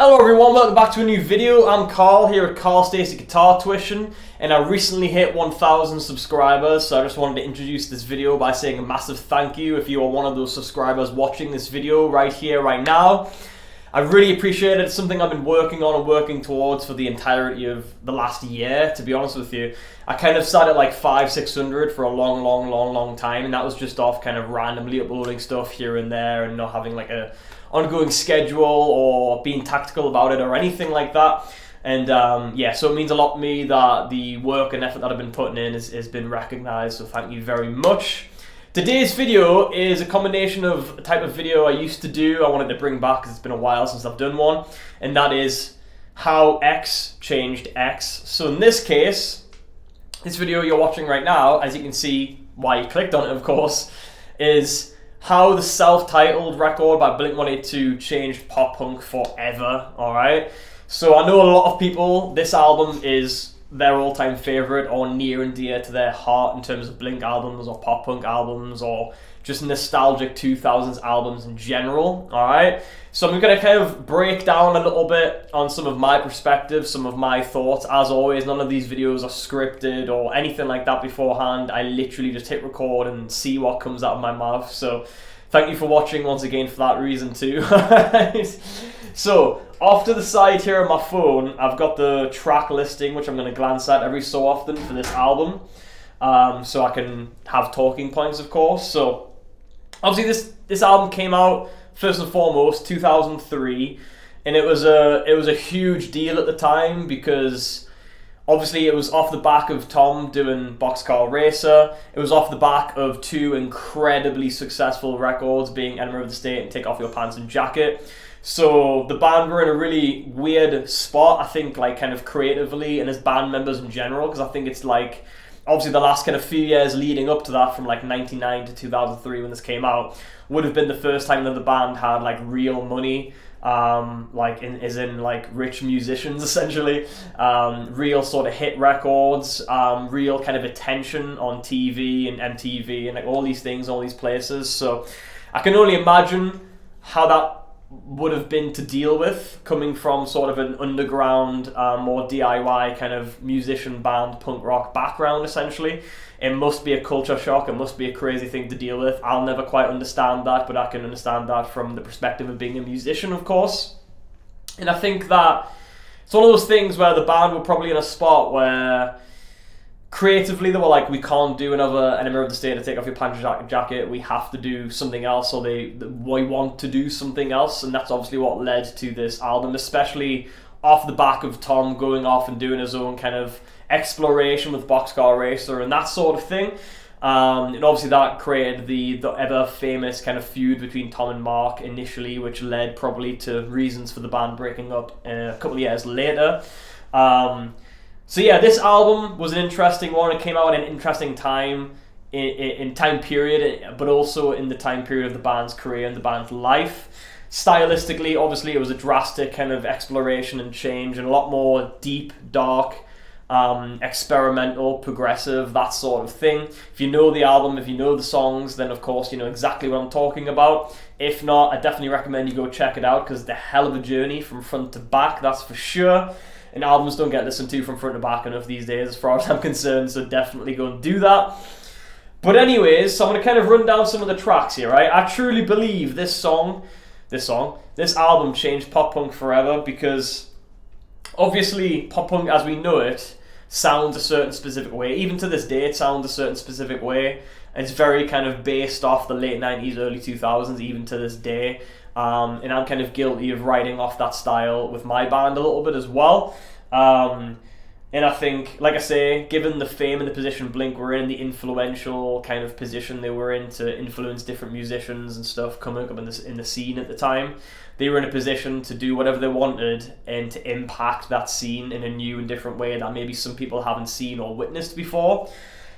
Hello everyone, welcome back to a new video. I'm Carl here at carlstaceyguitartuiton, and I recently hit 1,000 subscribers, so I just wanted to introduce this video by saying a massive thank you if you are one of those subscribers watching this video right here, right now. I really appreciate it. It's something I've been working on and working towards for the entirety of the last year, to be honest with you. I kind of started like 500-600 for a long time, and that was just off kind of randomly uploading stuff here and there and not having like a ongoing schedule or being tactical about it or anything like that. And yeah, so it means a lot to me that the work and effort that I've been putting in has been recognized, so thank you very much. Today's video is a combination of a type of video I used to do, I wanted to bring back because it's been a while since I've done one, and that is how X changed X. So in this case, this video you're watching right now, as you can see why you clicked on it of course, is how the self-titled record by Blink-182 changed pop punk forever, alright? So I know a lot of people, this album is their all-time favorite or near and dear to their heart in terms of Blink albums or pop punk albums or just nostalgic 2000s albums in general, alright? So I'm going to kind of break down a little bit on some of my perspectives, some of my thoughts. As always, none of these videos are scripted or anything like that beforehand. I literally just hit record and see what comes out of my mouth. So thank you for watching once again for that reason too. So off to the side here on my phone, I've got the track listing, which I'm going to glance at every so often for this album. So I can have talking points, of course. So obviously this album came out first and foremost 2003, and it was a huge deal at the time because obviously it was off the back of Tom doing Boxcar Racer. It was off the back of two incredibly successful records, being Enema of the State and Take Off Your Pants and Jacket. So the band were in a really weird spot, I think, like kind of creatively and as band members in general, because I think it's like obviously the last kind of few years leading up to that, from like 99 to 2003 when this came out, would have been the first time that the band had like real money, like in like rich musicians essentially, real sort of hit records, real kind of attention on TV and MTV and like all these things, all these places. So I can only imagine how that would have been to deal with, coming from sort of an underground, more DIY kind of musician band punk rock background essentially. It must be a culture shock, it must be a crazy thing to deal with. I'll never quite understand that, but I can understand that from the perspective of being a musician, of course. And I think that it's one of those things where the band were probably in a spot where creatively they were like, we can't do another Enema of the State to Take Off Your Pants and Jacket, we have to do something else, or we want to do something else, and that's obviously what led to this album, especially off the back of Tom going off and doing his own kind of exploration with Boxcar Racer and that sort of thing. And obviously that created the ever famous kind of feud between Tom and Mark initially, which led probably to reasons for the band breaking up a couple of years later. So yeah, this album was an interesting one. It came out at an interesting time in time period, but also in the time period of the band's career and the band's life. Stylistically, obviously, it was a drastic kind of exploration and change, and a lot more deep, dark, experimental, progressive, that sort of thing. If you know the album, if you know the songs, then of course you know exactly what I'm talking about. If not, I definitely recommend you go check it out, because it's a hell of a journey from front to back, that's for sure. And albums don't get listened to from front to back enough these days as far as I'm concerned, so definitely go and do that. But anyways, so I'm going to kind of run down some of the tracks here, right? I truly believe this album changed pop punk forever, because obviously pop punk as we know it sounds a certain specific way. Even to this day it sounds a certain specific way. It's very kind of based off the late 90s, early 2000s, even to this day. And I'm kind of guilty of writing off that style with my band a little bit as well. And I think, like I say, given the fame and the position Blink were in, the influential kind of position they were in to influence different musicians and stuff coming up in the scene at the time, they were in a position to do whatever they wanted and to impact that scene in a new and different way that maybe some people haven't seen or witnessed before.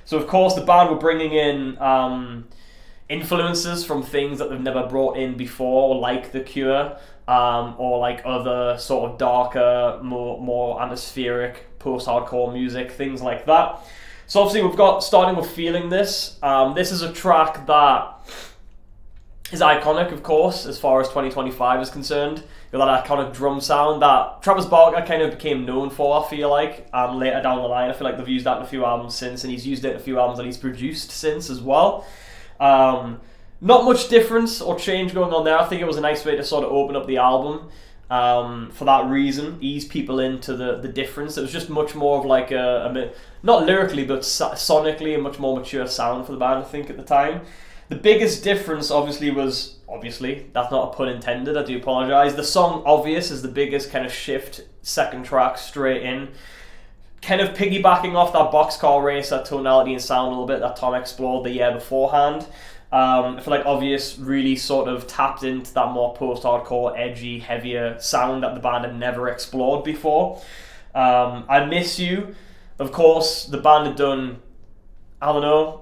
So of course the band were bringing in influences from things that they've never brought in before, like The Cure, or like other sort of darker, more atmospheric post-hardcore music, things like that. So obviously we've got, starting with Feeling This. This is a track that is iconic, of course, as far as 2025 is concerned. got that iconic drum sound that Travis Barker kind of became known for, I feel like, later down the line. I feel like they've used that in a few albums since, and he's used it in a few albums that he's produced since as well. Not much difference or change going on there. I think it was a nice way to sort of open up the album for that reason, ease people into the difference. It was just much more of like not lyrically, but sonically a much more mature sound for the band, I think, at the time. The biggest difference, obviously, that's not a pun intended, I do apologise. The song Obvious is the biggest kind of shift, second track straight in. Kind of piggybacking off that Boxcar Racer tonality and sound a little bit that Tom explored the year beforehand. I feel like Obvious really sort of tapped into that more post-hardcore, edgy, heavier sound that the band had never explored before. I Miss You, of course, the band had done, I don't know,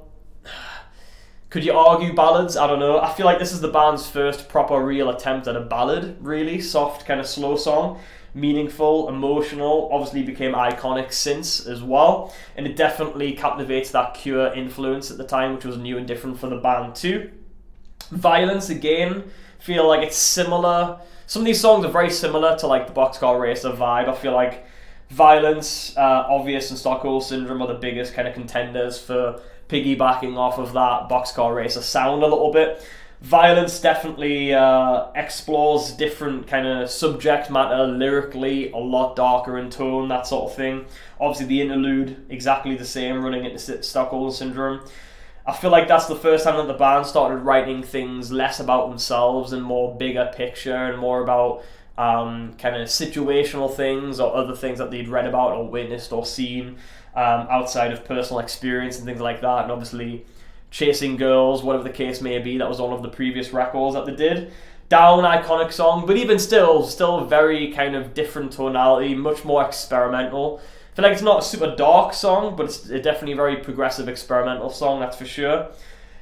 could you argue ballads? I don't know. I feel like this is the band's first proper real attempt at a ballad, really. Soft, kind of slow song. Meaningful, emotional, obviously became iconic since as well. And it definitely captivates that Cure influence at the time, which was new and different for the band too. Violence, again, feel like it's similar. Some of these songs are very similar to like the Boxcar Racer vibe. I feel like Violence, Obvious, and Stockholm Syndrome are the biggest kind of contenders for piggybacking off of that Boxcar Racer sound a little bit. Violence definitely explores different kind of subject matter lyrically, a lot darker in tone, that sort of thing. Obviously the interlude, exactly the same, running into Stockholm Syndrome. I feel like that's the first time that the band started writing things less about themselves and more bigger picture and more about kind of situational things or other things that they'd read about or witnessed or seen outside of personal experience and things like that. And obviously Chasing Girls, whatever the case may be, that was one of the previous records that they did. Down, iconic song, but even still very kind of different tonality, much more experimental. I feel like it's not a super dark song, but it's definitely a very progressive experimental song, that's for sure.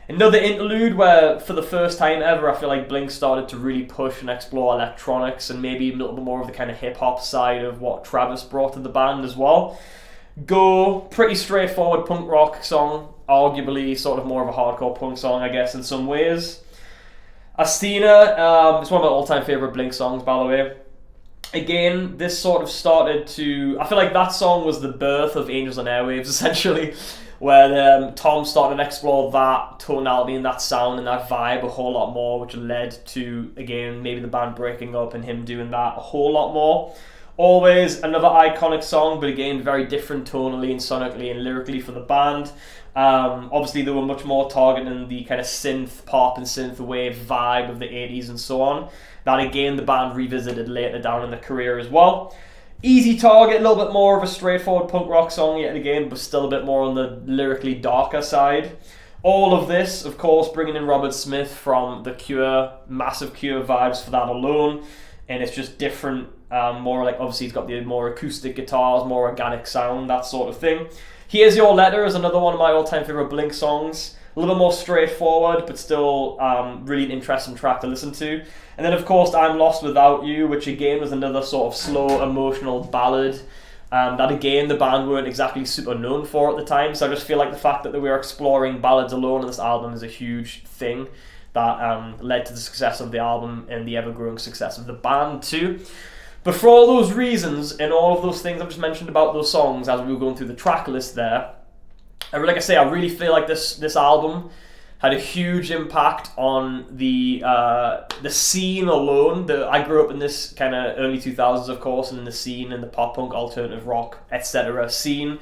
Another interlude where, for the first time ever, I feel like Blink started to really push and explore electronics and maybe even a little bit more of the kind of hip-hop side of what Travis brought to the band as well. Go, pretty straightforward punk rock song, arguably sort of more of a hardcore punk song, I guess, in some ways. Astina, it's one of my all-time favourite Blink songs, by the way. Again, this sort of started to... I feel like that song was the birth of Angels on Airwaves, essentially, where Tom started to explore that tonality and that sound and that vibe a whole lot more, which led to, again, maybe the band breaking up and him doing that a whole lot more. Always another iconic song, but again, very different tonally and sonically and lyrically for the band. Obviously, they were much more targeting the kind of synth pop and synth wave vibe of the 80s and so on. That, again, the band revisited later down in their career as well. Easy Target, a little bit more of a straightforward punk rock song yet again, but still a bit more on the lyrically darker side. All of this, of course, bringing in Robert Smith from The Cure, massive Cure vibes for that alone. And it's just different, more like, obviously he's got the more acoustic guitars, more organic sound, that sort of thing. Here's Your Letter is another one of my all-time favourite Blink songs. A little more straightforward, but still really an interesting track to listen to. And then, of course, I'm Lost Without You, which again was another sort of slow, emotional ballad that, again, the band weren't exactly super known for at the time. So I just feel like the fact that they were exploring ballads alone on this album is a huge thing that led to the success of the album and the ever-growing success of the band too. But for all those reasons and all of those things I've just mentioned about those songs as we were going through the track list there, like I say, I really feel like this album had a huge impact on the scene alone. I grew up in this kind of early 2000s, of course, and in the scene and the pop punk, alternative rock, etc. scene.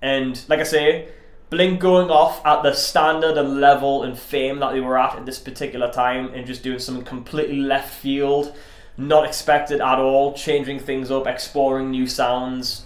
And like I say, Blink going off at the standard and level and fame that they were at this particular time and just doing something completely left field, not expected at all, changing things up, exploring new sounds,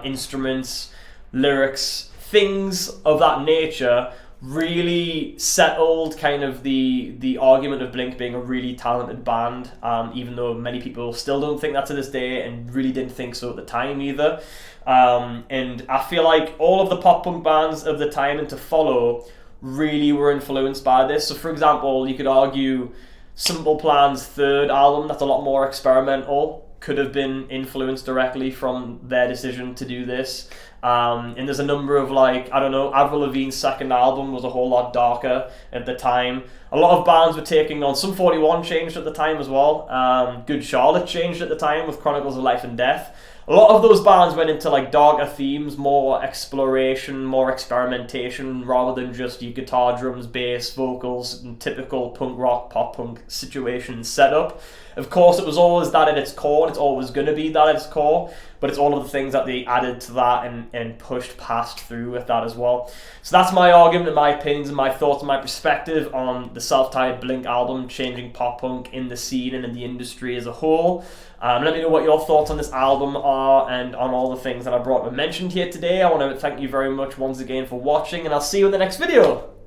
instruments, lyrics, things of that nature, really settled kind of the argument of Blink being a really talented band, even though many people still don't think that to this day and really didn't think so at the time either. And I feel like all of the pop punk bands of the time and to follow really were influenced by this. So for example, you could argue Simple Plan's third album, that's a lot more experimental, could have been influenced directly from their decision to do this. And there's a number of, like, I don't know, Avril Lavigne's second album was a whole lot darker at the time. A lot of bands were taking on, Sum 41 changed at the time as well. Good Charlotte changed at the time with Chronicles of Life and Death. A lot of those bands went into like darker themes, more exploration, more experimentation, rather than just your guitar, drums, bass, vocals, and typical punk rock, pop punk situation setup. Of course, it was always that at its core, and it's always going to be that at its core, but it's all of the things that they added to that and pushed past through with that as well. So that's my argument and my opinions and my thoughts and my perspective on the self-titled Blink album, changing pop punk in the scene and in the industry as a whole. Let me know what your thoughts on this album are and on all the things that I brought and mentioned here today. I want to thank you very much once again for watching, and I'll see you in the next video.